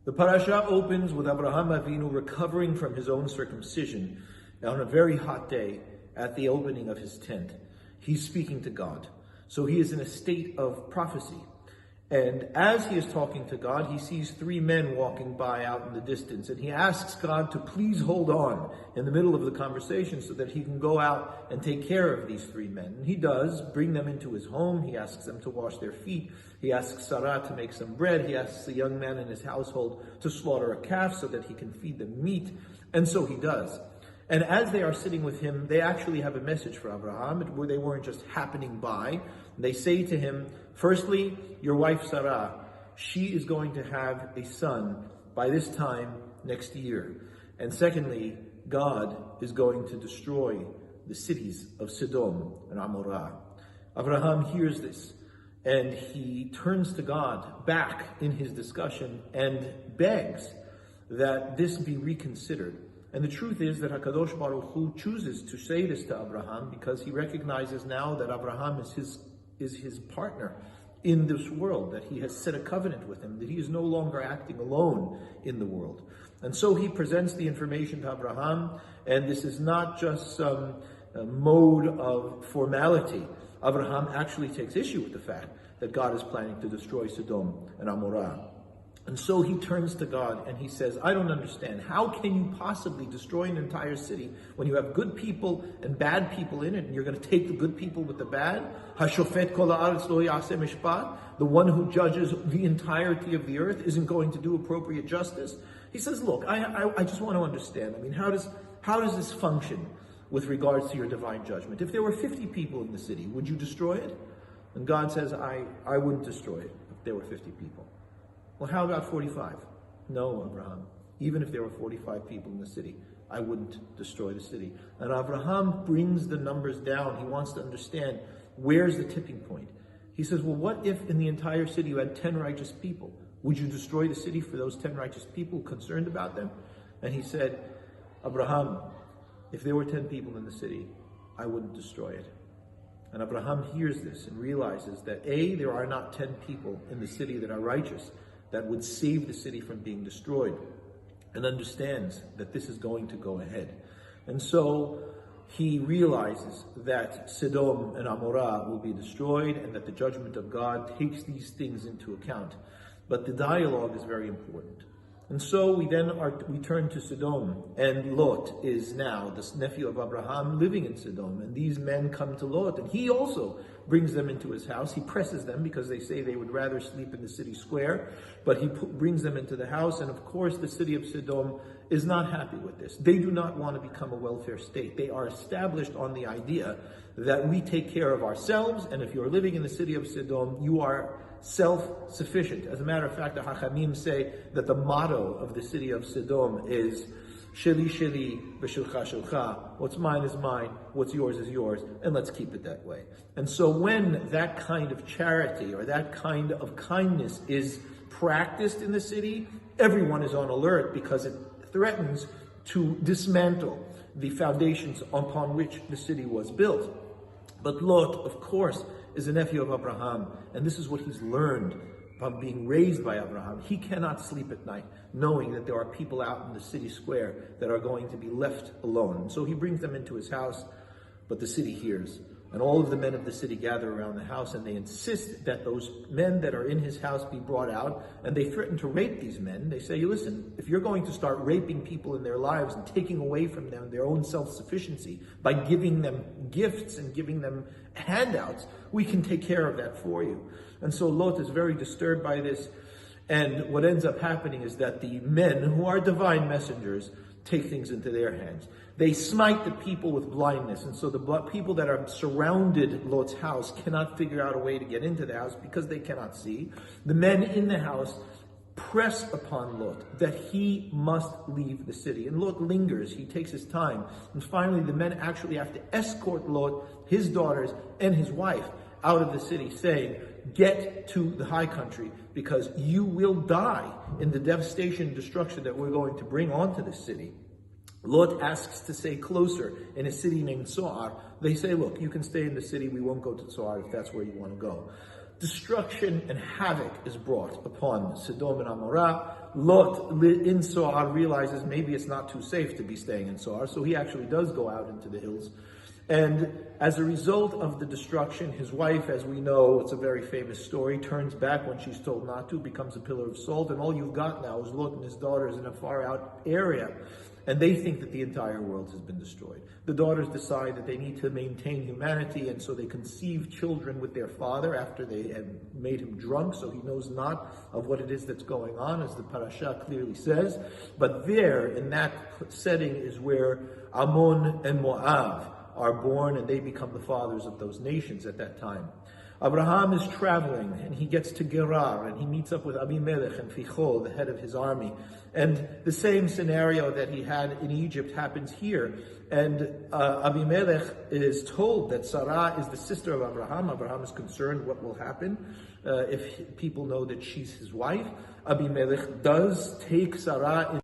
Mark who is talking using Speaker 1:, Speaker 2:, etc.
Speaker 1: The Parashat opens with Abraham Avinu recovering from his own circumcision on a very hot day at the opening of his tent. He's speaking to God. So he is in a state of prophecy. And as he is talking to God, he sees three men walking by out in the distance. And he asks God to please hold on in the middle of the conversation so that he can go out and take care of these three men. And he does, bring them into his home. He asks them to wash their feet. He asks Sarah to make some bread. He asks the young man in his household to slaughter a calf so that he can feed them meat. And so he does. And as they are sitting with him, they actually have a message for Abraham, where they weren't just happening by. They say to him, firstly, your wife Sarah, she is going to have a son by this time next year. And secondly, God is going to destroy the cities of Sodom and Amorah. Abraham hears this, and he turns to God back in his discussion and begs that this be reconsidered. And the truth is that HaKadosh Baruch Hu chooses to say this to Abraham because he recognizes now that Abraham is his partner in this world, that he has set a covenant with him, that he is no longer acting alone in the world. And so he presents the information to Abraham, and this is not just some mode of formality. Abraham actually takes issue with the fact that God is planning to destroy Sodom and Amorah. And so he turns to God and he says, I don't understand. How can you possibly destroy an entire city when you have good people and bad people in it, and you're going to take the good people with the bad? HaShofet kol ha'aretz lo ya'aseh mishpat. The one who judges the entirety of the earth isn't going to do appropriate justice. He says, look, I just want to understand. I mean, how does this function with regards to your divine judgment? If there were 50 people in the city, would you destroy it? And God says, I wouldn't destroy it if there were 50 people. Well, how about 45? No, Abraham. Even if there were 45 people in the city, I wouldn't destroy the city. And Abraham brings the numbers down. He wants to understand, where's the tipping point? He says, well, what if in the entire city you had 10 righteous people? Would you destroy the city for those 10 righteous people concerned about them? And he said, Abraham, if there were 10 people in the city, I wouldn't destroy it. And Abraham hears this and realizes that A, there are not 10 people in the city that are righteous, that would save the city from being destroyed, and understands that this is going to go ahead. And so he realizes that Sodom and Amorah will be destroyed and that the judgment of God takes these things into account. But the dialogue is very important. And so we turn to Sodom, and Lot is now the nephew of Abraham living in Sodom, and these men come to Lot, and he also brings them into his house. He presses them because they say they would rather sleep in the city square, but he brings them into the house, and of course the city of Sodom is not happy with this. They do not want to become a welfare state. They are established on the idea that we take care of ourselves, and if you're living in the city of Sodom, you are self-sufficient. As a matter of fact, the Hachamim say that the motto of the city of Sodom is Sheli Sheli v'Shilcha Shilcha. What's mine is mine, what's yours is yours, and let's keep it that way. And so when that kind of charity or that kind of kindness is practiced in the city, everyone is on alert because it threatens to dismantle the foundations upon which the city was built. But Lot, of course, is a nephew of Abraham, and this is what he's learned from being raised by Abraham. He cannot sleep at night knowing that there are people out in the city square that are going to be left alone. And so he brings them into his house, but the city hears. And all of the men of the city gather around the house, and they insist that those men that are in his house be brought out, and they threaten to rape these men. They say, listen, if you're going to start raping people in their lives and taking away from them their own self-sufficiency by giving them gifts and giving them handouts, we can take care of that for you. And so Lot is very disturbed by this, and what ends up happening is that the men who are divine messengers take things into their hands. They smite the people with blindness, and so the people that are surrounded Lot's house cannot figure out a way to get into the house because they cannot see. The men in the house press upon Lot that he must leave the city. And Lot lingers, he takes his time, and finally the men actually have to escort Lot, his daughters, and his wife out of the city, saying, get to the high country because you will die in the devastation and destruction that we're going to bring onto this city. Lot asks to stay closer in a city named Zoar. They say, look, you can stay in the city, we won't go to Zoar if that's where you want to go. destruction and havoc is brought upon Sodom and Amorah. Lot in Soar realizes maybe it's not too safe to be staying in Soar, so he actually does go out into the hills. And as a result of the destruction, his wife, as we know, it's a very famous story, turns back when she's told not to, becomes a pillar of salt, and all you've got now is Lot and his daughters in a far out area. And they think that the entire world has been destroyed. The daughters decide that they need to maintain humanity, and so they conceive children with their father after they have made him drunk, so he knows not of what it is that's going on, as the Parashat clearly says. But there, in that setting, is where Ammon and Moab are born, and they become the fathers of those nations at that time. Abraham is traveling, and he gets to Gerar, and he meets up with Abimelech and Fichol, the head of his army. And the same scenario that he had in Egypt happens here. And Abimelech is told that Sarah is the sister of Abraham. Abraham is concerned what will happen if people know that she's his wife. Abimelech does take Sarah